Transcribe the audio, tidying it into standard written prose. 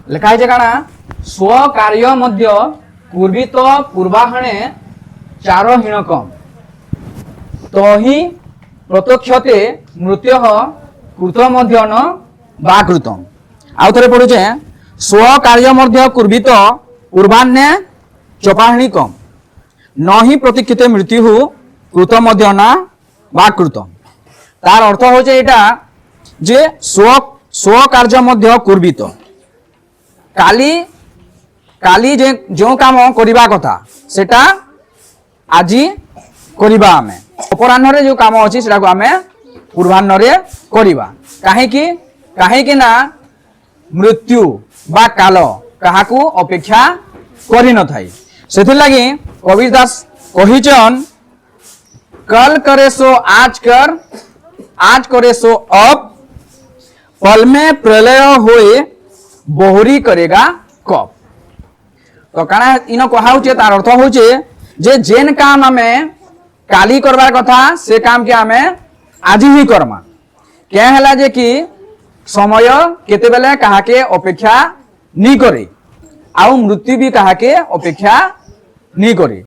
লেখা হয়েছে কানা স্ব কার্য মধ্য পূর্বিত পূর্বাহণে চার হিণকম তহি প্রত্যক্ষতে মৃত্যু কৃত মধ্য ন বা কৃতম। আউ থরে পড়ুছে স্ব কার্য মধ্য পূর্বিত পূর্বাহ্নে চপাহণিকম নহি প্রতীক্ষিতে মৃত্যু কৃত মধ্য না বা কৃতম। তার অর্থ হচ্ছে এটা যে স্ব কার্য মধ্য পূর্বিত কালি কালি যে কাম করিবা কথা সেটা আজি করিবা আমি অপরাহ্নরে যে কাম ଅଛି সেটাকে আমি পূর্বাহ্নরে করিবা কাহিকি না মৃত্যু বা কাল কাহাকু অপেক্ষা করি নথাই। সেথির লাগি কবির দাস কহিছন कल करे सो आज करे सो अब पल में प्रलय हुए बहुरी करेगा कब। तो काना इन कहा तार अर्थ हूँ जे जेन काम आमे काली करबार कथा से काम के आमे आज ही करमा क्या है जे कि समय केते बेले काहाके अपेक्षा नी करे आउ मृत्यु भी काहाके अपेक्षा नी करे।